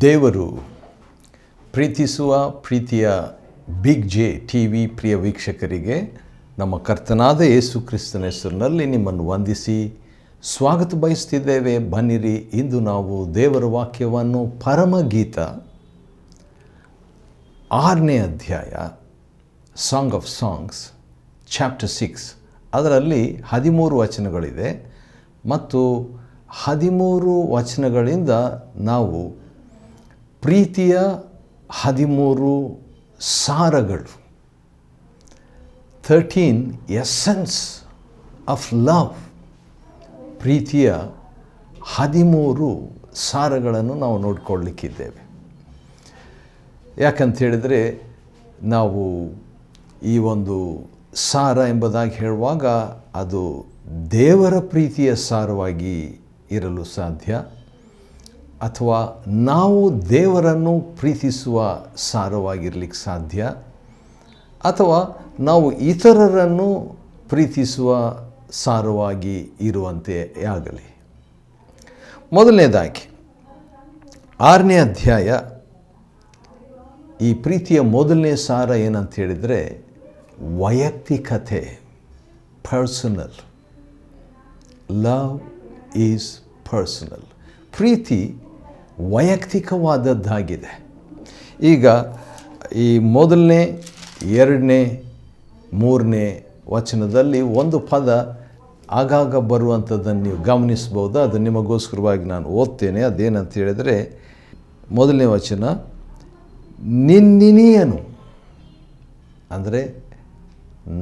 ದೇವರು ಪ್ರೀತಿಸುವ ಪ್ರೀತಿಯ ಬಿಗ್ ಜೆ ಟಿ ವಿ ಪ್ರಿಯ ವೀಕ್ಷಕರಿಗೆ ನಮ್ಮ ಕರ್ತನಾದ ಯೇಸು ಕ್ರಿಸ್ತನ ಹೆಸರಿನಲ್ಲಿ ನಿಮ್ಮನ್ನು ವಂದಿಸಿ ಸ್ವಾಗತ ಬಯಸ್ತಿದ್ದೇವೆ. ಬನ್ನಿರಿ, ಇಂದು ನಾವು ದೇವರ ವಾಕ್ಯವನ್ನು ಪರಮಗೀತ 6ನೇ ಅಧ್ಯಾಯ ಸಾಂಗ್ ಆಫ್ ಸಾಂಗ್ಸ್ ಚಾಪ್ಟರ್ 6 ಅದರಲ್ಲಿ 13 ವಚನಗಳಿದೆ ಮತ್ತು 13 ವಚನಗಳಿಂದ ನಾವು ಪ್ರೀತಿಯ 13 ಸಾರಗಳು 13 ಎಸೆನ್ಸ್ ಆಫ್ ಲವ್, ಪ್ರೀತಿಯ 13 ಸಾರಗಳನ್ನು ನಾವು ನೋಡಿಕೊಳ್ಳಲಿಕ್ಕಿದ್ದೇವೆ. ಯಾಕಂತ ಹೇಳಿದರೆ ನಾವು ಈ ಒಂದು ಸಾರ ಎಂಬುದಾಗಿ ಹೇಳುವಾಗ ಅದು ದೇವರ ಪ್ರೀತಿಯ ಸಾರವಾಗಿ ಇರಲು ಸಾಧ್ಯ, ಅಥವಾ ನಾವು ದೇವರನ್ನು ಪ್ರೀತಿಸುವ ಸಾರವಾಗಿರಲಿಕ್ಕೆ ಸಾಧ್ಯ, ಅಥವಾ ನಾವು ಇತರರನ್ನು ಪ್ರೀತಿಸುವ ಸಾರವಾಗಿ ಇರುವಂತೆ ಆಗಲಿ. ಮೊದಲನೇದಾಗಿ 6ನೇ ಅಧ್ಯಾಯ ಈ ಪ್ರೀತಿಯ ಮೊದಲನೇ ಸಾರ ಏನಂತ ಹೇಳಿದರೆ ವೈಯಕ್ತಿಕತೆ, ಪರ್ಸನಲ್. Love is personal. ಪ್ರೀತಿ ವೈಯಕ್ತಿಕವಾದದ್ದಾಗಿದೆ. ಈಗ ಈ ಮೊದಲನೇ, 2ನೇ, 3ನೇ ವಚನದಲ್ಲಿ ಒಂದು ಪದ ಆಗಾಗ ಬರುವಂಥದ್ದನ್ನು ನೀವು ಗಮನಿಸ್ಬೋದು. ಅದು ನಿಮಗೋಸ್ಕರವಾಗಿ ನಾನು ಓದ್ತೇನೆ. ಅದೇನಂತ ಹೇಳಿದರೆ, ಮೊದಲನೇ ವಚನ ನಿನ್ನಿನಿಯನು, ಅಂದರೆ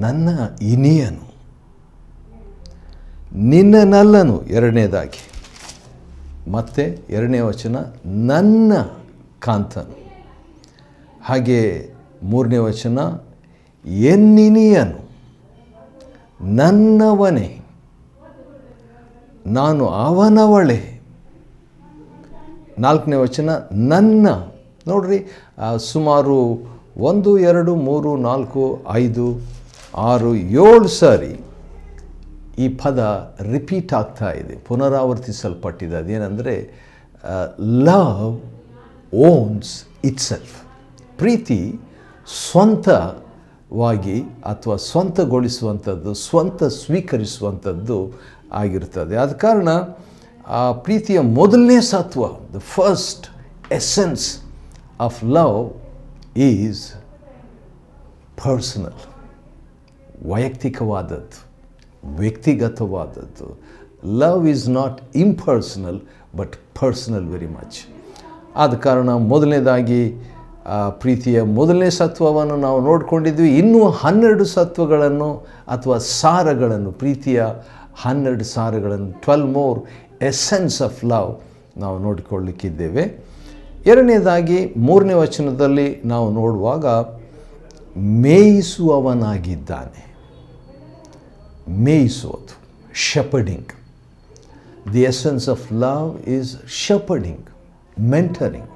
ನನ್ನ ಇನಿಯನು, ನಿನ್ನನಲ್ಲನು 2ನೇದಾಗಿ, ಮತ್ತು 2ನೇ ವಚನ ನನ್ನ ಕಾಂತನು, ಹಾಗೆ 3ನೇ ವಚನ ಎನ್ನಿನಿಯನು, ನನ್ನವನೇ, ನಾನು ಅವನವಳೆ, 4ನೇ ವಚನ ನನ್ನ. ನೋಡ್ರಿ, ಸುಮಾರು 1, 2, 3, 4, 5, 6, 7 ಸಾರಿ ಈ ಪದ ರಿಪೀಟ್ ಆಗ್ತಾ ಇದೆ, ಪುನರಾವರ್ತಿಸಲ್ಪಟ್ಟಿದೆ. ಅದೇನೆಂದರೆ ಲವ್ ಓನ್ಸ್ ಇಟ್ಸೆಲ್ಫ್. ಪ್ರೀತಿ ಸ್ವಂತವಾಗಿ ಅಥವಾ ಸ್ವಂತಗೊಳಿಸುವಂಥದ್ದು, ಸ್ವಂತ ಸ್ವೀಕರಿಸುವಂಥದ್ದು ಆಗಿರ್ತದೆ. ಆದ ಕಾರಣ ಆ ಪ್ರೀತಿಯ ಮೊದಲನೇ ಸತ್ವ, the first essence of love is personal, ವೈಯಕ್ತಿಕವಾದದ್ದು, ವ್ಯಕ್ತಿಗತವಾದದ್ದು. Love is not impersonal but personal very much. ಆದ ಕಾರಣ ಮೊದಲನೇದಾಗಿ ಪ್ರೀತಿಯ ಮೊದಲನೇ ಸತ್ವವನ್ನು ನಾವು ನೋಡಿಕೊಂಡಿದ್ವಿ. ಇನ್ನೂ 12 ಸತ್ವಗಳನ್ನು ಅಥವಾ ಸಾರಗಳನ್ನು, ಪ್ರೀತಿಯ 12 ಸಾರಗಳನ್ನು, 12 ಮೋರ್ ಎಸೆನ್ಸ್ ಆಫ್ ಲವ್ ನಾವು ನೋಡಿಕೊಳ್ಳಲಿಕ್ಕಿದ್ದೇವೆ. 2ನೇದಾಗಿ 3ನೇ ವಚನದಲ್ಲಿ ನಾವು ನೋಡುವಾಗ ಮೇಯಿಸುವವನಾಗಿದ್ದಾನೆ. ಮೇಯಿಸುವುದು, shepherding. The essence of love is shepherding, mentoring,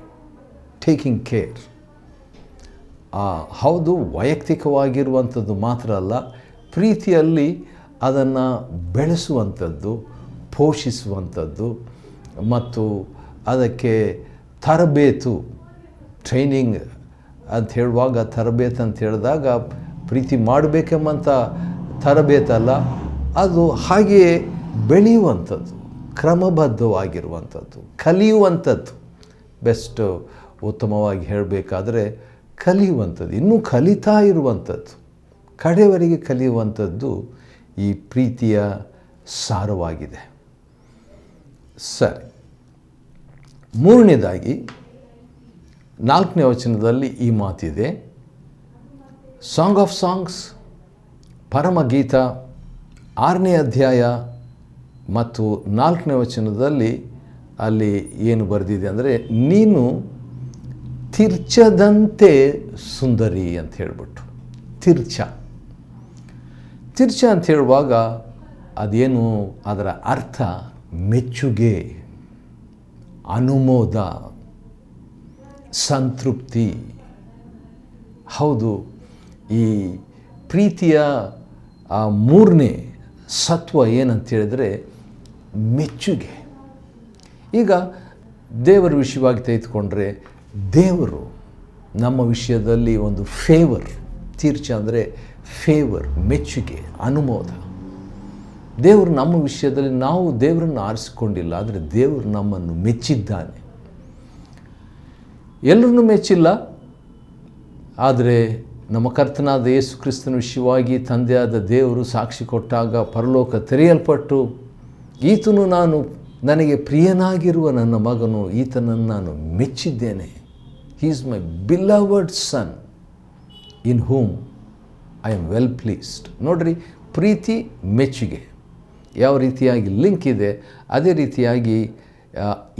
taking care. ಹೌದು, ವೈಯಕ್ತಿಕವಾಗಿರುವಂಥದ್ದು ಮಾತ್ರ ಅಲ್ಲ, ಪ್ರೀತಿಯಲ್ಲಿ ಅದನ್ನು ಬೆಳೆಸುವಂಥದ್ದು, ಪೋಷಿಸುವಂಥದ್ದು ಮತ್ತು ಅದಕ್ಕೆ ತರಬೇತು, ಟ್ರೈನಿಂಗ್ ಅಂತ ಹೇಳುವಾಗ, ತರಬೇತು ಅಂತ ಹೇಳಿದಾಗ ಪ್ರೀತಿ ಮಾಡಬೇಕೆಂಬಂಥ ತರಬೇತಲ್ಲ, ಅದು ಹಾಗೆಯೇ ಬೆಳೆಯುವಂಥದ್ದು, ಕ್ರಮಬದ್ಧವಾಗಿರುವಂಥದ್ದು, ಕಲಿಯುವಂಥದ್ದು. ಬೆಸ್ಟ್ ಉತ್ತಮವಾಗಿ ಹೇಳಬೇಕಾದ್ರೆ ಕಲಿಯುವಂಥದ್ದು, ಇನ್ನೂ ಕಲಿತಾ ಇರುವಂಥದ್ದು, ಕಡೆಯವರೆಗೆ ಕಲಿಯುವಂಥದ್ದು ಈ ಪ್ರೀತಿಯ ಸಾರವಾಗಿದೆ. ಸರಿ, 3ನೇದಾಗಿ 4ನೇ ವಚನದಲ್ಲಿ ಈ ಮಾತಿದೆ. ಸಾಂಗ್ ಆಫ್ ಸಾಂಗ್ಸ್ ಪರಮಗೀತ 6ನೇ ಅಧ್ಯಾಯ ಮತ್ತು 4ನೇ ವಚನದಲ್ಲಿ ಅಲ್ಲಿ ಏನು ಬರೆದಿದೆ ಅಂದರೆ, ನೀನು ತಿರ್ಚದಂತೆ ಸುಂದರಿ ಅಂತ ಹೇಳ್ಬಿಟ್ಟು. ತಿರ್ಚ ಅಂತ ಹೇಳುವಾಗ ಅದೇನು, ಅದರ ಅರ್ಥ ಮೆಚ್ಚುಗೆ, ಅನುಮೋದ, ಸಂತೃಪ್ತಿ. ಹೌದು, ಈ ಪ್ರೀತಿಯ 3ನೇ ಸತ್ವ ಏನಂತ ಹೇಳಿದರೆ ಮೆಚ್ಚುಗೆ. ಈಗ ದೇವರ ವಿಷಯವಾಗಿ ತೆಗೆದುಕೊಂಡ್ರೆ ದೇವರು ನಮ್ಮ ವಿಷಯದಲ್ಲಿ ಒಂದು ಫೇವರ್, ತೀರ್ಚ ಅಂದರೆ ಫೇವರ್, ಮೆಚ್ಚುಗೆ, ಅನುಮೋದ. ದೇವರು ನಮ್ಮ ವಿಷಯದಲ್ಲಿ ನಾವು ದೇವರನ್ನು ಆರಿಸಿಕೊಂಡಿಲ್ಲ, ಆದರೆ ದೇವರು ನಮ್ಮನ್ನು ಮೆಚ್ಚಿದ್ದಾನೆ. ಎಲ್ಲರನ್ನೂ ಮೆಚ್ಚಿಲ್ಲ, ಆದರೆ ನಮ್ಮ ಕರ್ತನಾದ ಯೇಸು ಕ್ರಿಸ್ತನ ವಿಷಯವಾಗಿ ತಂದೆಯಾದ ದೇವರು ಸಾಕ್ಷಿ ಕೊಟ್ಟಾಗ ಪರಲೋಕ ತೆರೆಯಲ್ಪಟ್ಟು ಈತನು ನನಗೆ ಪ್ರಿಯನಾಗಿರುವ ನನ್ನ ಮಗನು, ಈತನನ್ನು ನಾನು ಮೆಚ್ಚಿದ್ದೇನೆ. He is my beloved son in whom I am well pleased. ನೋಡ್ರಿ, ಪ್ರೀತಿ ಮೆಚ್ಚುಗೆ ಯಾವ ರೀತಿಯಾಗಿ ಲಿಂಕ್ ಇದೆ, ಅದೇ ರೀತಿಯಾಗಿ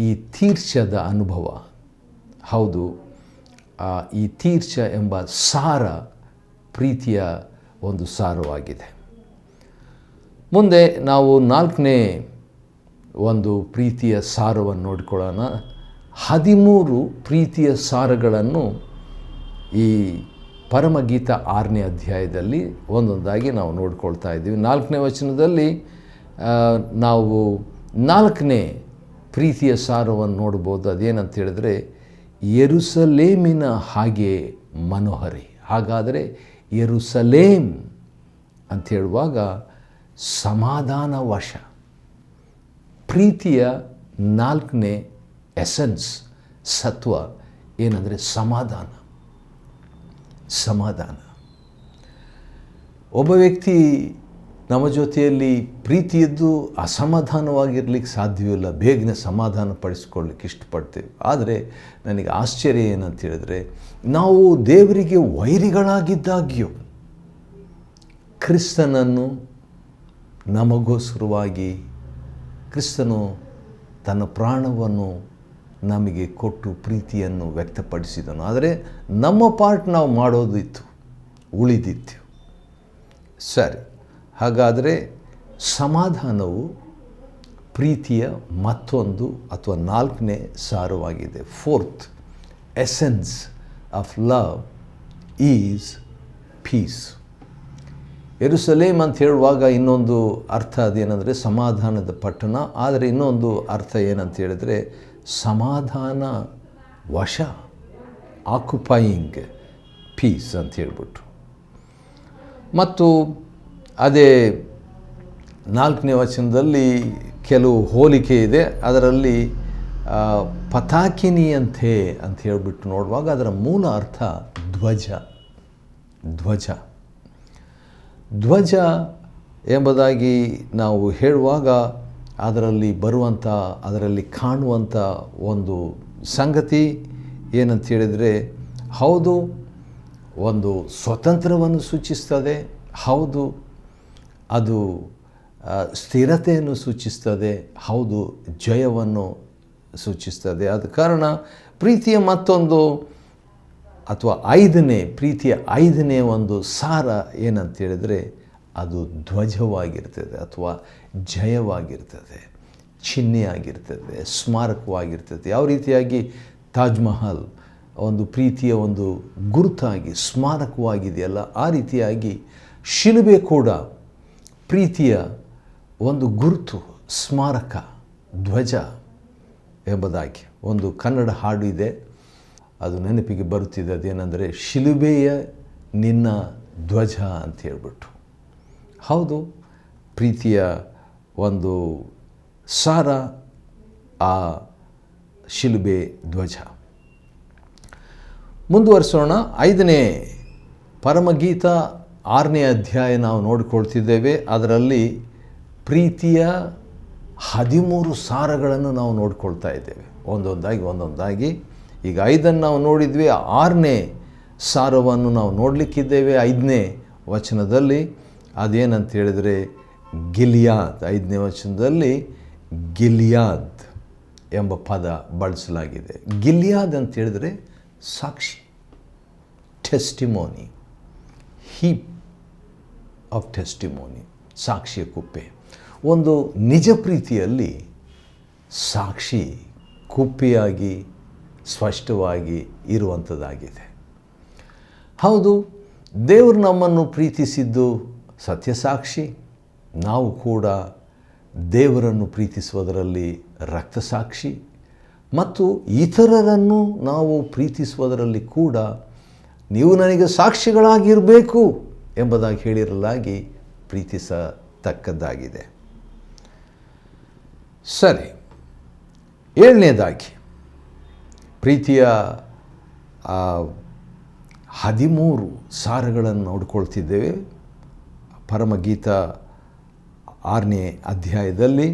ಈ ತೀರ್ಚದ ಅನುಭವ. ಹೌದು, ಈ ತೀರ್ಚ ಎಂಬ ಸಾರ ಪ್ರೀತಿಯ ಒಂದು ಸಾರವಾಗಿದೆ. ಮುಂದೆ ನಾವು 4ನೇ ಒಂದು ಪ್ರೀತಿಯ ಸಾರವನ್ನು ನೋಡಿಕೊಳ್ಳೋಣ. 13 ಪ್ರೀತಿಯ ಸಾರಗಳನ್ನು ಈ ಪರಮಗೀತ 6ನೇ ಅಧ್ಯಾಯದಲ್ಲಿ ಒಂದೊಂದಾಗಿ ನಾವು ನೋಡ್ಕೊಳ್ತಾ ಇದ್ದೀವಿ. 4ನೇ ವಚನದಲ್ಲಿ ನಾವು 4ನೇ ಪ್ರೀತಿಯ ಸಾರವನ್ನು ನೋಡ್ಬೋದು. ಅದೇನಂತ ಹೇಳಿದ್ರೆ, ಯೆರೂಸಲೇಮಿನ ಹಾಗೆ ಮನೋಹರಿ. ಹಾಗಾದರೆ ಯೆರೂಸಲೇಮ್ ಅಂತ ಹೇಳುವಾಗ ಸಮಾಧಾನ ವಶ. ಪ್ರೀತಿಯ 4ನೇ ಎಸೆನ್ಸ್, ಸತ್ವ ಏನಂದರೆ ಸಮಾಧಾನ. ಸಮಾಧಾನ. ಒಬ್ಬ ವ್ಯಕ್ತಿ ನಮ್ಮ ಜೊತೆಯಲ್ಲಿ ಪ್ರೀತಿಯಿದ್ದು ಅಸಮಾಧಾನವಾಗಿರ್ಲಿಕ್ಕೆ ಸಾಧ್ಯವಿಲ್ಲ, ಬೇಗನೆ ಸಮಾಧಾನ ಪಡಿಸ್ಕೊಳ್ಳಿಕ್ಕೆ ಇಷ್ಟಪಡ್ತೇವೆ. ಆದರೆ ನನಗೆ ಆಶ್ಚರ್ಯ ಏನಂತ ಹೇಳಿದ್ರೆ, ನಾವು ದೇವರಿಗೆ ವೈರಿಗಳಾಗಿದ್ದಾಗ್ಯೂ ಕ್ರಿಸ್ತನನ್ನು ನಮಗೋಸ್ಕರವಾಗಿ ಕ್ರಿಸ್ತನು ತನ್ನ ಪ್ರಾಣವನ್ನು ನಮಗೆ ಕೊಟ್ಟು ಪ್ರೀತಿಯನ್ನು ವ್ಯಕ್ತಪಡಿಸಿದನು. ಆದರೆ ನಮ್ಮ ಪಾರ್ಟ್ ನಾವು ಮಾಡೋದಿತ್ತು, ಉಳಿದಿತ್ತು. ಸರಿ, ಹಾಗಾದರೆ ಸಮಾಧಾನವು ಪ್ರೀತಿಯ ಮತ್ತೊಂದು ಅಥವಾ 4ನೇ ಸಾರವಾಗಿದೆ. 4th essence of love is peace. ಯೆರೂಸಲೇಮ್ ಅಂತ ಹೇಳುವಾಗ ಇನ್ನೊಂದು ಅರ್ಥ ಅದೇನೆಂದರೆ ಸಮಾಧಾನದ ಪಟ್ಟಣ. ಆದರೆ ಇನ್ನೊಂದು ಅರ್ಥ ಏನಂತ ಹೇಳಿದರೆ ಸಮಾಧಾನ ವಶ, ಆಕ್ಯುಪೈಯಿಂಗ್ ಪೀಸ್ ಅಂತ ಹೇಳ್ಬಿಟ್ಟು. ಮತ್ತು ಅದೇ 4ನೇ ವಚನದಲ್ಲಿ ಕೆಲವು ಹೋಲಿಕೆ ಇದೆ. ಅದರಲ್ಲಿ ಪತಾಕಿನಿಯಂತೆ ಅಂತ ಹೇಳಿಬಿಟ್ಟು ನೋಡುವಾಗ ಅದರ ಮೂಲ ಅರ್ಥ ಧ್ವಜ. ಧ್ವಜ ಧ್ವಜ ಎಂಬುದಾಗಿ ನಾವು ಹೇಳುವಾಗ ಅದರಲ್ಲಿ ಕಾಣುವಂಥ ಒಂದು ಸಂಗತಿ ಏನಂತ ಹೇಳಿದರೆ, ಹೌದು, ಒಂದು ಸ್ವತಂತ್ರವನ್ನು ಸೂಚಿಸ್ತದೆ. ಹೌದು, ಅದು ಸ್ಥಿರತೆಯನ್ನು ಸೂಚಿಸ್ತದೆ. ಹೌದು, ಜಯವನ್ನು ಸೂಚಿಸ್ತದೆ. ಆದ ಕಾರಣ ಪ್ರೀತಿಯ ಮತ್ತೊಂದು ಅಥವಾ ಪ್ರೀತಿಯ 5ನೇ ಒಂದು ಸಾರ ಏನಂತ ಹೇಳಿದರೆ, ಅದು ಧ್ವಜವಾಗಿರ್ತದೆ ಅಥವಾ ಜಯವಾಗಿರ್ತದೆ, ಚಿಹ್ನೆಯಾಗಿರ್ತದೆ, ಸ್ಮಾರಕವಾಗಿರ್ತದೆ. ಯಾವ ರೀತಿಯಾಗಿ ತಾಜ್ ಮಹಲ್ ಒಂದು ಪ್ರೀತಿಯ ಒಂದು ಗುರುತಾಗಿ ಸ್ಮಾರಕವಾಗಿದೆಯಲ್ಲ, ಆ ರೀತಿಯಾಗಿ ಶಿಲುಬೆ ಕೂಡ ಪ್ರೀತಿಯ ಒಂದು ಗುರುತು, ಸ್ಮಾರಕ, ಧ್ವಜ ಎಂಬುದಾಗಿ. ಒಂದು ಕನ್ನಡ ಹಾಡು ಇದೆ, ಅದು ನೆನಪಿಗೆ ಬರುತ್ತಿದೆ. ಅದೇನೆಂದರೆ, ಶಿಲುಬೆಯ ನಿನ್ನ ಧ್ವಜ ಅಂತ ಹೇಳ್ಬಿಟ್ಟು. ಹೌದು, ಪ್ರೀತಿಯ ಒಂದು ಸಾರ ಆ ಶಿಲುಬೆ ಧ್ವಜ. ಮುಂದುವರಿಸೋಣ. 5ನೇ ಪರಮಗೀತ 6ನೇ ಅಧ್ಯಾಯ ನಾವು ನೋಡಿಕೊಳ್ತಿದ್ದೇವೆ. ಅದರಲ್ಲಿ ಪ್ರೀತಿಯ 13 ಸಾರಗಳನ್ನು ನಾವು ನೋಡ್ಕೊಳ್ತಾ ಇದ್ದೇವೆ, ಒಂದೊಂದಾಗಿ. ಈಗ 5 ನಾವು ನೋಡಿದ್ವಿ, 6ನೇ ಸಾರವನ್ನು ನಾವು ನೋಡಲಿಕ್ಕಿದ್ದೇವೆ. 5ನೇ ವಚನದಲ್ಲಿ ಅದೇನಂತ ಹೇಳಿದರೆ ಗಿಲಿಯಾದ್. 5ನೇ ವಚನದಲ್ಲಿ ಗಿಲಿಯಾದ್ ಎಂಬ ಪದ ಬಳಸಲಾಗಿದೆ. ಗಿಲಿಯಾದ್ ಅಂತ ಹೇಳಿದರೆ ಸಾಕ್ಷಿ, ಟೆಸ್ಟಿಮೋನಿ, ಹೀಪ್ ಆಫ್ ಟೆಸ್ಟಿಮೋನಿ, ಸಾಕ್ಷಿಯ ಕುಪ್ಪೆ. ಒಂದು ನಿಜ ಪ್ರೀತಿಯಲ್ಲಿ ಸಾಕ್ಷಿ ಕುಪ್ಪೆಯಾಗಿ ಸ್ಪಷ್ಟವಾಗಿ ಇರುವಂಥದ್ದಾಗಿದೆ. ಹೌದು, ದೇವರು ನಮ್ಮನ್ನು ಪ್ರೀತಿಸಿದ್ದು ಸತ್ಯಸಾಕ್ಷಿ. ನಾವು ಕೂಡ ದೇವರನ್ನು ಪ್ರೀತಿಸುವುದರಲ್ಲಿ ರಕ್ತಸಾಕ್ಷಿ. ಮತ್ತು ಇತರರನ್ನು ನಾವು ಪ್ರೀತಿಸುವುದರಲ್ಲಿ ಕೂಡ ನೀವು ನನಗೆ ಸಾಕ್ಷಿಗಳಾಗಿರಬೇಕು ಎಂಬುದಾಗಿ ಹೇಳಿರಲಾಗಿ ಪ್ರೀತಿಸತಕ್ಕದ್ದಾಗಿದೆ. ಸರಿ, 7ನೇದಾಗಿ ಪ್ರೀತಿಯ 13 ಸಾರಗಳನ್ನು ನೋಡ್ಕೊಳ್ತಿದ್ದೇವೆ. ಪರಮಗೀತ 6ನೇ ಅಧ್ಯಾಯದಲ್ಲಿ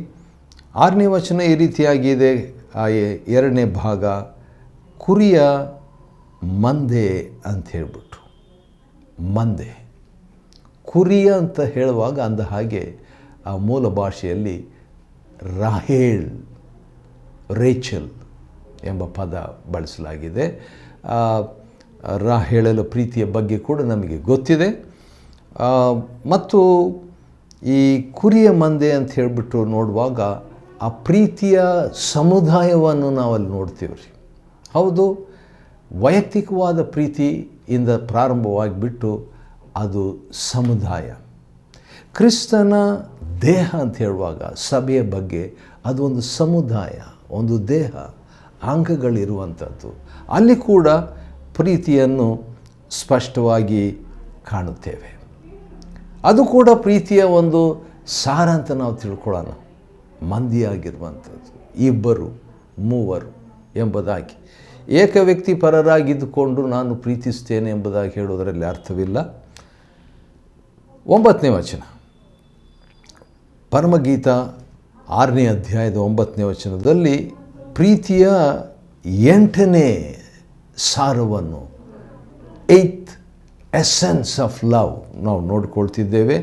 6ನೇ ವಚನ ಈ ರೀತಿಯಾಗಿದೆ. 2ನೇ ಭಾಗ ಕುರಿಯ ಮಂದೆ ಅಂತ ಹೇಳ್ಬಿಟ್ಟು, ಮಂದೆ ಕುರಿಯ ಅಂತ ಹೇಳುವಾಗ ಅಂದ ಹಾಗೆ ಆ ಮೂಲ ಭಾಷೆಯಲ್ಲಿ ರೇಚಲ್ ಎಂಬ ಪದ ಬಳಸಲಾಗಿದೆ. ರಾಹೇಳನ ಪ್ರೀತಿಯ ಬಗ್ಗೆ ಕೂಡ ನಮಗೆ ಗೊತ್ತಿದೆ. ಮತ್ತು ಈ ಕುರಿಯ ಮಂದೆ ಅಂತ ಹೇಳಿಬಿಟ್ಟು ನೋಡುವಾಗ ಆ ಪ್ರೀತಿಯ ಸಮುದಾಯವನ್ನು ನಾವಲ್ಲಿ ನೋಡ್ತೀವಿ ರೀ. ಹೌದು, ವೈಯಕ್ತಿಕವಾದ ಪ್ರೀತಿಯಿಂದ ಪ್ರಾರಂಭವಾಗಿಬಿಟ್ಟು ಅದು ಸಮುದಾಯ. ಕ್ರಿಸ್ತನ ದೇಹ ಅಂತ ಹೇಳುವಾಗ ಸಭೆಯ ಬಗ್ಗೆ ಅದು ಒಂದು ಸಮುದಾಯ, ಒಂದು ದೇಹ, ಅಂಗಗಳಿರುವಂಥದ್ದು. ಅಲ್ಲಿ ಕೂಡ ಪ್ರೀತಿಯನ್ನು ಸ್ಪಷ್ಟವಾಗಿ ಕಾಣುತ್ತೇವೆ. ಅದು ಕೂಡ ಪ್ರೀತಿಯ ಒಂದು ಸಾರ ಅಂತ ನಾವು ತಿಳ್ಕೊಳ್ಳೋಣ. ಮಂದಿಯಾಗಿರುವಂಥದ್ದು, 2, 3 ಎಂಬುದಾಗಿ ಏಕ ವ್ಯಕ್ತಿ ಪರರಾಗಿದ್ದುಕೊಂಡು ನಾನು ಪ್ರೀತಿಸ್ತೇನೆ ಎಂಬುದಾಗಿ ಹೇಳುವುದರಲ್ಲಿ ಅರ್ಥವಿಲ್ಲ. 9ನೇ ವಚನ, ಪರಮಗೀತ 6ನೇ ಅಧ್ಯಾಯದ 9ನೇ ವಚನದಲ್ಲಿ ಪ್ರೀತಿಯ 8ನೇ ಸಾರವನ್ನು, 8th ಎಸೆನ್ಸ್ ಆಫ್ ಲವ್ ನಾವು ನೋಡ್ಕೊಳ್ತಿದ್ದೇವೆ.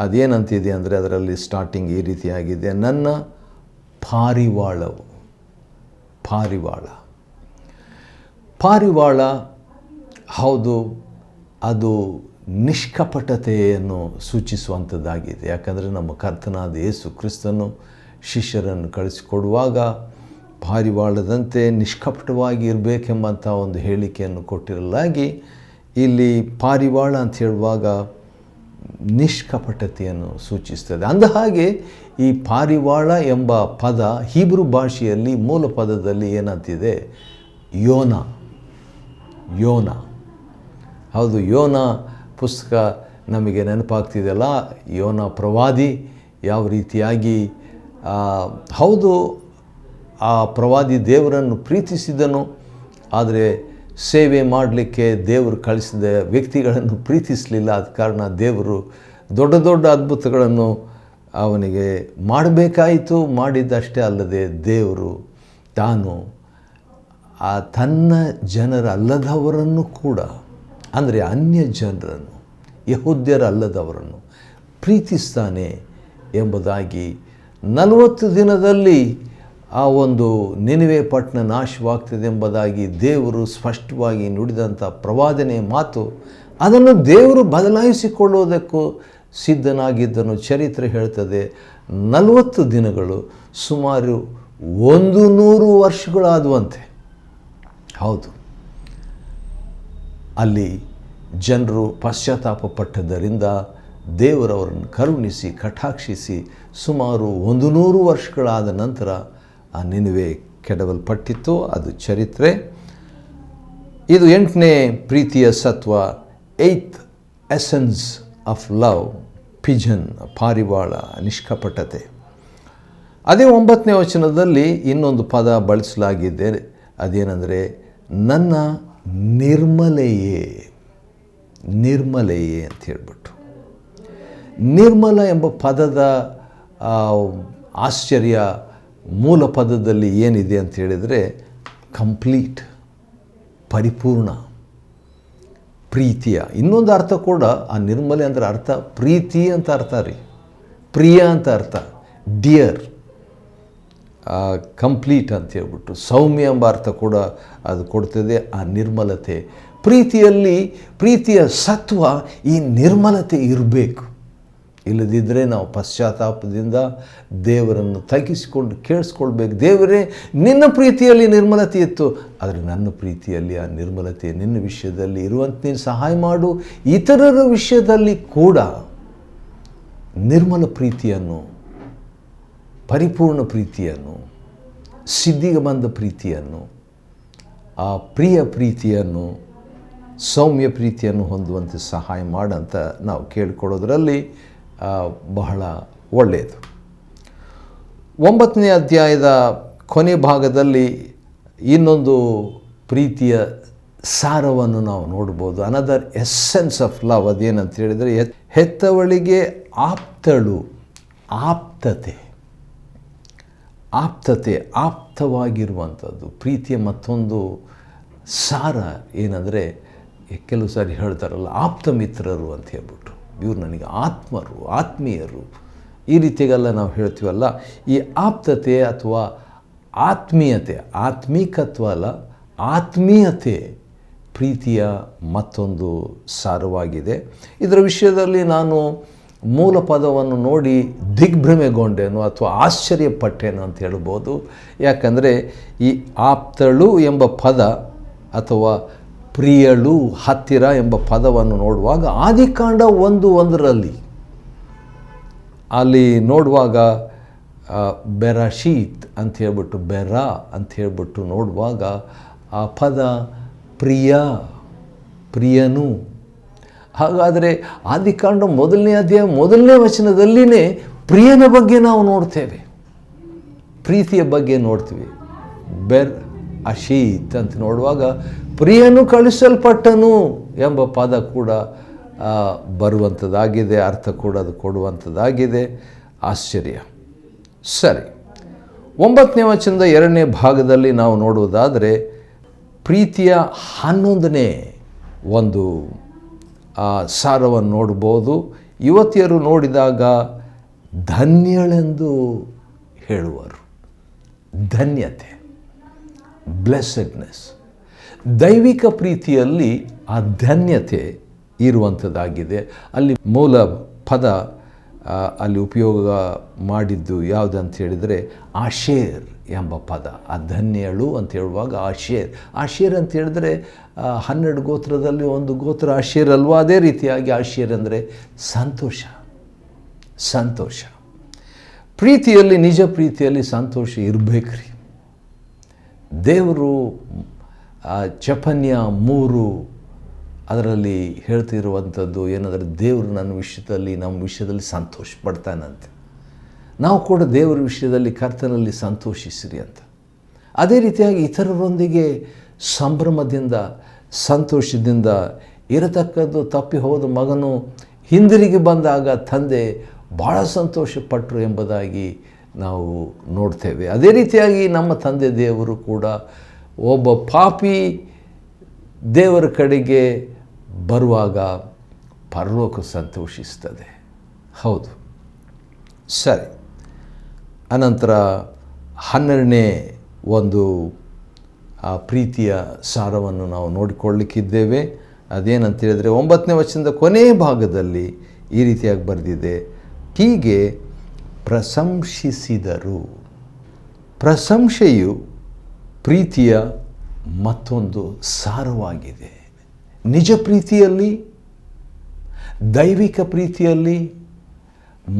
ಅದೇನಂತಿದೆ ಅಂದರೆ ಅದರಲ್ಲಿ ಸ್ಟಾರ್ಟಿಂಗ್ ಈ ರೀತಿಯಾಗಿದೆ, ನನ್ನ ಪಾರಿವಾಳವು. ಪಾರಿವಾಳ ಹೌದು, ಅದು ನಿಷ್ಕಪಟತೆಯನ್ನು ಸೂಚಿಸುವಂಥದ್ದಾಗಿದೆ. ಯಾಕಂದರೆ ನಮ್ಮ ಕರ್ತನಾದ ಯೇಸು ಕ್ರಿಸ್ತನು ಶಿಷ್ಯರನ್ನು ಕಳಿಸಿಕೊಡುವಾಗ ಪಾರಿವಾಳದಂತೆ ನಿಷ್ಕಪಟವಾಗಿ ಇರಬೇಕೆಂಬಂಥ ಒಂದು ಹೇಳಿಕೆಯನ್ನು ಕೊಟ್ಟಿರಲಾಗಿ ಇಲ್ಲಿ ಪಾರಿವಾಳ ಅಂತ ಹೇಳುವಾಗ ನಿಷ್ಕಪಟತೆಯನ್ನು ಸೂಚಿಸ್ತದೆ. ಅಂದ ಹಾಗೆ ಈ ಪಾರಿವಾಳ ಎಂಬ ಪದ ಹೀಬ್ರೂ ಭಾಷೆಯಲ್ಲಿ ಮೂಲ ಪದದಲ್ಲಿ ಏನಂತಿದೆ, ಯೋನ. ಹೌದು, ಯೋನ ಪುಸ್ತಕ ನಮಗೆ ನೆನಪಾಗ್ತಿದೆಯಲ್ಲ. ಯೋನ ಪ್ರವಾದಿ ಯಾವ ರೀತಿಯಾಗಿ ಹೌದು ಆ ಪ್ರವಾದಿ ದೇವರನ್ನು ಪ್ರೀತಿಸಿದನು, ಆದರೆ ಸೇವೆ ಮಾಡಲಿಕ್ಕೆ ದೇವರು ಕಳಿಸಿದ ವ್ಯಕ್ತಿಗಳನ್ನು ಪ್ರೀತಿಸಲಿಲ್ಲ. ಆದ ಕಾರಣ ದೇವರು ದೊಡ್ಡ ದೊಡ್ಡ ಅದ್ಭುತಗಳನ್ನು ಅವನಿಗೆ ಮಾಡಬೇಕಾಯಿತು. ಮಾಡಿದ್ದಷ್ಟೇ ಅಲ್ಲದೆ ದೇವರು ತಾನು ತನ್ನ ಜನರಲ್ಲದವರನ್ನು ಕೂಡ, ಅಂದರೆ ಅನ್ಯ ಜನರನ್ನು, ಯಹೂದ್ಯರಲ್ಲದವರನ್ನು ಪ್ರೀತಿಸ್ತಾನೆ ಎಂಬುದಾಗಿ 40 ದಿನದಲ್ಲಿ ಆ ಒಂದು ನಿನೆವೆ ಪಟ್ಟಣ ನಾಶವಾಗ್ತದೆ ಎಂಬುದಾಗಿ ದೇವರು ಸ್ಪಷ್ಟವಾಗಿ ನುಡಿದಂಥ ಪ್ರವಾದನೆಯ ಮಾತು, ಅದನ್ನು ದೇವರು ಬದಲಾಯಿಸಿಕೊಳ್ಳುವುದಕ್ಕೂ ಸಿದ್ಧನಾಗಿದ್ದನು. ಚರಿತ್ರೆ ಹೇಳ್ತದೆ 40 ದಿನಗಳು ಸುಮಾರು 100 ವರ್ಷಗಳಾದುವಂತೆ. ಹೌದು, ಅಲ್ಲಿ ಜನರು ಪಶ್ಚಾತ್ತಾಪ ಪಟ್ಟದ್ದರಿಂದ ದೇವರವರನ್ನು ಕರುಣಿಸಿ ಕಟಾಕ್ಷಿಸಿ ಸುಮಾರು 100 ವರ್ಷಗಳಾದ ನಂತರ ಆ ನಿನೆವೆ ಕೆಡವಲ್ಪಟ್ಟಿತ್ತು. ಅದು ಚರಿತ್ರೆ. ಇದು 8ನೇ ಪ್ರೀತಿಯ ಸತ್ವ, 8th essence of love, Pigeon, ಪಾರಿವಾಳ, ನಿಷ್ಕಪಟತೆ. ಅದೇ 9ನೇ ವಚನದಲ್ಲಿ ಇನ್ನೊಂದು ಪದ ಬಳಸಲಾಗಿದೆ. ಅದೇನೆಂದರೆ ನನ್ನ ನಿರ್ಮಲೆಯೇ ಅಂತ ಹೇಳ್ಬಿಟ್ಟು. ನಿರ್ಮಲ ಎಂಬ ಪದದ ಆಶ್ಚರ್ಯ ಮೂಲ ಪದದಲ್ಲಿ ಏನಿದೆ ಅಂತ ಹೇಳಿದರೆ ಕಂಪ್ಲೀಟ್, ಪರಿಪೂರ್ಣ, ಪ್ರೀತಿಯ. ಇನ್ನೊಂದು ಅರ್ಥ ಕೂಡ ಆ ನಿರ್ಮಲೆ ಅಂದರೆ ಅರ್ಥ ಪ್ರೀತಿ ಅಂತ ಅರ್ಥ ರೀ, ಪ್ರಿಯ ಅಂತ ಅರ್ಥ, ಡಿಯರ್, ಕಂಪ್ಲೀಟ್ ಅಂತ ಹೇಳ್ಬಿಟ್ಟು. ಸೌಮ್ಯ ಎಂಬ ಅರ್ಥ ಕೂಡ ಅದು ಕೊಡ್ತದೆ. ಆ ನಿರ್ಮಲತೆ, ಪ್ರೀತಿಯಲ್ಲಿ ಪ್ರೀತಿಯ ಸತ್ವ, ಈ ನಿರ್ಮಲತೆ ಇರಬೇಕು. ಇಲ್ಲದಿದ್ದರೆ ನಾವು ಪಶ್ಚಾತ್ತಾಪದಿಂದ ದೇವರನ್ನು ತಗ್ಗಿಸಿಕೊಂಡು ಕೇಳಿಸ್ಕೊಳ್ಬೇಕು. ದೇವರೇ, ನಿನ್ನ ಪ್ರೀತಿಯಲ್ಲಿ ನಿರ್ಮಲತೆ ಇತ್ತು, ಆದರೆ ನನ್ನ ಪ್ರೀತಿಯಲ್ಲಿ ಆ ನಿರ್ಮಲತೆ ನಿನ್ನ ವಿಷಯದಲ್ಲಿ ಇರುವಂತೆ ನೀನು ಸಹಾಯ ಮಾಡು. ಇತರರ ವಿಷಯದಲ್ಲಿ ಕೂಡ ನಿರ್ಮಲ ಪ್ರೀತಿಯನ್ನು, ಪರಿಪೂರ್ಣ ಪ್ರೀತಿಯನ್ನು, ಸಿದ್ಧಿಗೆ ಬಂದ ಪ್ರೀತಿಯನ್ನು, ಆ ಪ್ರಿಯ ಪ್ರೀತಿಯನ್ನು, ಸೌಮ್ಯ ಪ್ರೀತಿಯನ್ನು ಹೊಂದುವಂತೆ ಸಹಾಯ ಮಾಡಂತ ನಾವು ಕೇಳಿಕೊಳ್ಳೋದ್ರಲ್ಲಿ ಬಹಳ ಒಳ್ಳೆಯದು. 9ನೇ ಅಧ್ಯಾಯದ ಕೊನೆ ಭಾಗದಲ್ಲಿ ಇನ್ನೊಂದು ಪ್ರೀತಿಯ ಸಾರವನ್ನು ನಾವು ನೋಡ್ಬೋದು. ಅನದರ್ ಎಸ್ಸೆನ್ಸ್ ಆಫ್ ಲವ್ ಅದೇನಂತ ಹೇಳಿದರೆ, ಹೆತ್ತವಳಿಗೆ ಆಪ್ತಳು, ಆಪ್ತತೆ, ಆಪ್ತವಾಗಿರುವಂಥದ್ದು ಪ್ರೀತಿಯ ಮತ್ತೊಂದು ಸಾರ ಏನಂದರೆ, ಕೆಲವು ಸಾರಿ ಹೇಳ್ತಾರಲ್ಲ ಆಪ್ತ ಮಿತ್ರರು ಅಂತ ಹೇಳ್ಬಿಟ್ಟು, ಇವರು ನನಗೆ ಆತ್ಮರು, ಆತ್ಮೀಯರು, ಈ ರೀತಿಗೆಲ್ಲ ನಾವು ಹೇಳ್ತೀವಲ್ಲ. ಈ ಆಪ್ತತೆ ಅಥವಾ ಆತ್ಮೀಯತೆ, ಆತ್ಮೀಕತ್ವ ಅಲ್ಲ, ಆತ್ಮೀಯತೆ ಪ್ರೀತಿಯ ಮತ್ತೊಂದು ಸಾರವಾಗಿದೆ. ಇದರ ವಿಷಯದಲ್ಲಿ ನಾನು ಮೂಲ ಪದವನ್ನು ನೋಡಿ ದಿಗ್ಭ್ರಮೆಗೊಂಡೇನು ಅಥವಾ ಆಶ್ಚರ್ಯಪಟ್ಟೇನು ಅಂತ ಹೇಳ್ಬೋದು. ಯಾಕಂದರೆ ಈ ಆಪ್ತಳು ಎಂಬ ಪದ ಅಥವಾ ಪ್ರಿಯಳು, ಹತ್ತಿರ ಎಂಬ ಪದವನ್ನು ನೋಡುವಾಗ ಆದಿಕಾಂಡ 1:1 ಅಲ್ಲಿ ನೋಡುವಾಗ ಬೆರಾಶೀತ್ ಅಂತ ಹೇಳ್ಬಿಟ್ಟು, ಬೆರಾ ಅಂತ ಹೇಳ್ಬಿಟ್ಟು ನೋಡುವಾಗ ಆ ಪದ ಪ್ರಿಯನು. ಹಾಗಾದರೆ ಆದಿಕಾಂಡ 1ನೇ ಅಧ್ಯಾಯ 1ನೇ ವಚನದಲ್ಲಿಯೇ ಪ್ರಿಯನ ಬಗ್ಗೆ ನಾವು ನೋಡ್ತೇವೆ, ಪ್ರೀತಿಯ ಬಗ್ಗೆ ನೋಡ್ತೀವಿ. ಬೆರ್ ಅಶೀತ್ ಅಂತ ನೋಡುವಾಗ ಪ್ರಿಯನು ಕಳಿಸಲ್ಪಟ್ಟನು ಎಂಬ ಪದ ಕೂಡ ಬರುವಂಥದ್ದಾಗಿದೆ, ಅರ್ಥ ಕೂಡ ಅದು ಕೊಡುವಂಥದ್ದಾಗಿದೆ. ಆಶ್ಚರ್ಯ. ಸರಿ, 9ನೇ ವಚನದ 2ನೇ ಭಾಗದಲ್ಲಿ ನಾವು ನೋಡುವುದಾದರೆ ಪ್ರೀತಿಯ 11ನೇ ಒಂದು ಸಾರವನ್ನು ನೋಡ್ಬೋದು. ಯುವತಿಯರು ನೋಡಿದಾಗ ಧನ್ಯಳೆಂದು ಹೇಳುವರು. ಧನ್ಯತೆ, ಬ್ಲೆಸ್ಸೆಡ್ನೆಸ್. ದೈವಿಕ ಪ್ರೀತಿಯಲ್ಲಿ ಆ ಧನ್ಯತೆ ಇರುವಂಥದ್ದಾಗಿದೆ. ಅಲ್ಲಿ ಮೂಲ ಪದ ಅಲ್ಲಿ ಉಪಯೋಗ ಮಾಡಿದ್ದು ಯಾವುದಂತ ಹೇಳಿದರೆ ಆಶೇರ್ ಎಂಬ ಪದ. ಆ ಧನ್ಯಳು ಅಂತ ಹೇಳುವಾಗ ಆಶೇರ್ ಅಂತ ಹೇಳಿದ್ರೆ 12 ಗೋತ್ರದಲ್ಲಿ ಒಂದು ಗೋತ್ರ ಆಶೇರ್ ಅಲ್ವಾ? ಅದೇ ರೀತಿಯಾಗಿ ಆಶೇರ್ ಅಂದರೆ ಸಂತೋಷ. ಪ್ರೀತಿಯಲ್ಲಿ, ನಿಜ ಪ್ರೀತಿಯಲ್ಲಿ ಸಂತೋಷ ಇರಬೇಕ್ರಿ. ದೇವರು ಚಪನ್ಯ 3 ಅದರಲ್ಲಿ ಹೇಳ್ತಿರುವಂಥದ್ದು ಏನಂದರೆ, ದೇವರು ನಮ್ಮ ವಿಷಯದಲ್ಲಿ ಸಂತೋಷ ಪಡ್ತಾನಂತೆ. ನಾವು ಕೂಡ ದೇವರ ವಿಷಯದಲ್ಲಿ ಕರ್ತನಲ್ಲಿ ಸಂತೋಷಿಸಿರಿ ಅಂತ. ಅದೇ ರೀತಿಯಾಗಿ ಇತರರೊಂದಿಗೆ ಸಂಭ್ರಮದಿಂದ, ಸಂತೋಷದಿಂದ ಇರತಕ್ಕದ್ದು. ತಪ್ಪಿ ಹೋದ ಮಗನು ಹಿಂದಿರುಗಿ ಬಂದಾಗ ತಂದೆ ಭಾಳ ಸಂತೋಷಪಟ್ಟರು ಎಂಬುದಾಗಿ ನಾವು ನೋಡ್ತೇವೆ. ಅದೇ ರೀತಿಯಾಗಿ ನಮ್ಮ ತಂದೆ ದೇವರು ಕೂಡ ಒಬ್ಬ ಪಾಪಿ ದೇವರ ಕಡೆಗೆ ಬರುವಾಗ ಪರಲೋಕ ಸಂತೋಷಿಸ್ತದೆ. ಹೌದು, ಸರಿ. ಅನಂತರ 12ನೇ ಒಂದು ಆ ಪ್ರೀತಿಯ ಸಾರವನ್ನು ನಾವು ನೋಡಿಕೊಳ್ಳಲಿಕ್ಕಿದ್ದೇವೆ. ಅದೇನಂತ ಹೇಳಿದರೆ 9ನೇ ವಚನದ ಕೊನೆಯ ಭಾಗದಲ್ಲಿ ಈ ರೀತಿಯಾಗಿ ಬರೆದಿದೆ, ಹೀಗೆ ಪ್ರಶಂಸಿಸಿದರು. ಪ್ರಶಂಸೆಯು ಪ್ರೀತಿಯ ಮತ್ತೊಂದು ಸಾರವಾಗಿದೆ. ನಿಜ ಪ್ರೀತಿಯಲ್ಲಿ, ದೈವಿಕ ಪ್ರೀತಿಯಲ್ಲಿ,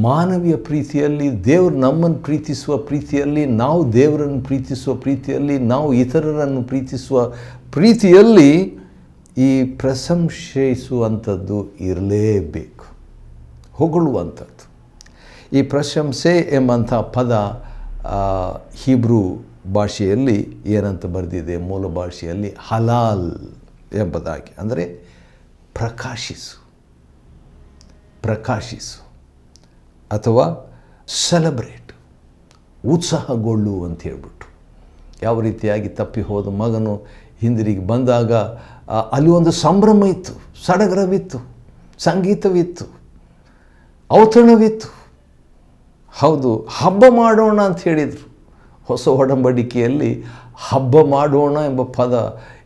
ಮಾನವೀಯ ಪ್ರೀತಿಯಲ್ಲಿ, ದೇವರು ನಮ್ಮನ್ನು ಪ್ರೀತಿಸುವ ಪ್ರೀತಿಯಲ್ಲಿ, ನಾವು ದೇವರನ್ನು ಪ್ರೀತಿಸುವ ಪ್ರೀತಿಯಲ್ಲಿ, ನಾವು ಇತರರನ್ನು ಪ್ರೀತಿಸುವ ಪ್ರೀತಿಯಲ್ಲಿ ಈ ಪ್ರಶಂಸಿಸುವಂಥದ್ದು ಇರಲೇಬೇಕು, ಹೊಗಳುವಂಥದ್ದು. ಈ ಪ್ರಶಂಸೆ ಎಂಬಂಥ ಪದ ಹೀಬ್ರೂ ಭಾಷೆಯಲ್ಲಿ ಏನಂತ ಬರೆದಿದೆ, ಮೂಲ ಭಾಷೆಯಲ್ಲಿ ಹಲಾಲ್ ಎಂಬುದಾಗಿ, ಅಂದರೆ ಪ್ರಕಾಶಿಸು ಅಥವಾ ಸೆಲೆಬ್ರೇಟ್, ಉತ್ಸಾಹಗೊಳ್ಳು ಅಂತ ಹೇಳ್ಬಿಟ್ಟು. ಯಾವ ರೀತಿಯಾಗಿ ತಪ್ಪಿ ಹೋದ ಮಗನು ಹಿಂದಿರುಗಿ ಬಂದಾಗ ಅಲ್ಲಿ ಒಂದು ಸಂಭ್ರಮ ಇತ್ತು, ಸಡಗರವಿತ್ತು, ಸಂಗೀತವಿತ್ತು, ಔತಣವಿತ್ತು. ಹೌದು, ಹಬ್ಬ ಮಾಡೋಣ ಅಂತ ಹೇಳಿದರು. ಹೊಸ ಒಡಂಬಡಿಕೆಯಲ್ಲಿ ಹಬ್ಬ ಮಾಡೋಣ ಎಂಬ ಪದ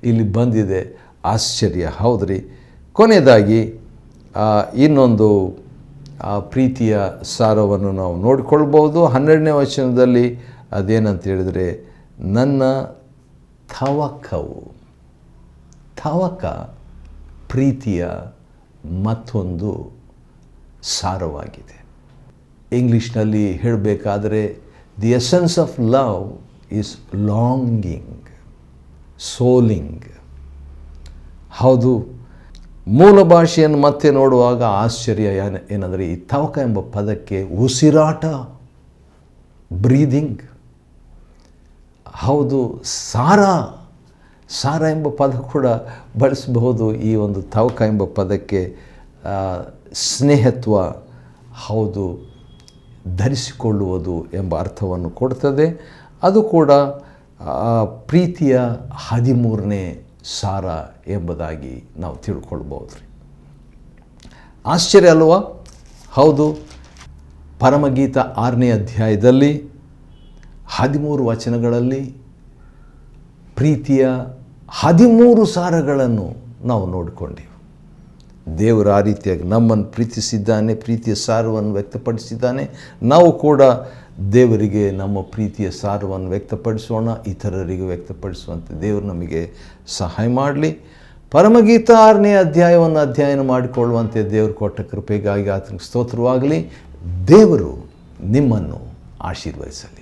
ಇಲ್ಲಿ ಬಂದಿದೆ. ಆಶ್ಚರ್ಯ, ಹೌದ್ರಿ. ಕೊನೆಯದಾಗಿ ಇನ್ನೊಂದು ಪ್ರೀತಿಯ ಸಾರವನ್ನು ನಾವು ನೋಡಿಕೊಳ್ಬೋದು. 12ನೇ ವಚನದಲ್ಲಿ ಅದೇನಂತ ಹೇಳಿದರೆ, ನನ್ನ ತವಕ ಪ್ರೀತಿಯ ಮತ್ತೊಂದು ಸಾರವಾಗಿದೆ. ಇಂಗ್ಲೀಷ್ನಲ್ಲಿ ಹೇಳಬೇಕಾದರೆ the essence of love is longing, soaring. ಹೌದು, ಮೂಲ ಭಾಷೆಯನ್ನು ಮತ್ತೆ ನೋಡುವಾಗ ಆಶ್ಚರ್ಯ ಏನಂದರೆ ಈ ತವಕ ಎಂಬ ಪದಕ್ಕೆ ಉಸಿರಾಟ, ಬ್ರೀದಿಂಗ್. ಹೌದು, ಸಾರ ಎಂಬ ಪದ ಕೂಡ ಬಳಸಬಹುದು ಈ ಒಂದು ತವಕ ಎಂಬ ಪದಕ್ಕೆ. ಸ್ನೇಹತ್ವ, ಹೌದು, ಧರಿಸಿಕೊಳ್ಳುವುದು ಎಂಬ ಅರ್ಥವನ್ನು ಕೊಡ್ತದೆ. ಅದು ಕೂಡ ಪ್ರೀತಿಯ 13ನೇ ಸಾರ ಎಂಬುದಾಗಿ ನಾವು ತಿಳ್ಕೊಳ್ಬೋದು ರೀ. ಆಶ್ಚರ್ಯ ಅಲ್ವಾ? ಹೌದು, ಪರಮಗೀತ 6ನೇ ಅಧ್ಯಾಯದಲ್ಲಿ 13 ವಚನಗಳಲ್ಲಿ ಪ್ರೀತಿಯ 13 ಸಾರಗಳನ್ನು ನಾವು ನೋಡಿಕೊಂಡೆವು. ದೇವರು ಆ ರೀತಿಯಾಗಿ ನಮ್ಮನ್ನು ಪ್ರೀತಿಸಿದ್ದಾನೆ, ಪ್ರೀತಿಯ ಸಾರವನ್ನು ವ್ಯಕ್ತಪಡಿಸಿದ್ದಾನೆ. ನಾವು ಕೂಡ ದೇವರಿಗೆ ನಮ್ಮ ಪ್ರೀತಿಯ ಸಾರವನ್ನು ವ್ಯಕ್ತಪಡಿಸೋಣ, ಇತರರಿಗೆ ವ್ಯಕ್ತಪಡಿಸುವಂತೆ ದೇವರು ನಮಗೆ ಸಹಾಯ ಮಾಡಲಿ. ಪರಮಗೀತ 6ನೇ ಅಧ್ಯಾಯವನ್ನು ಅಧ್ಯಯನ ಮಾಡಿಕೊಳ್ಳುವಂತೆ ದೇವರು ಕೊಟ್ಟ ಕೃಪೆಗಾಗಿ ಆತನಿಗೆ ಸ್ತೋತ್ರವಾಗಲಿ. ದೇವರು ನಿಮ್ಮನ್ನು ಆಶೀರ್ವದಿಸಲಿ.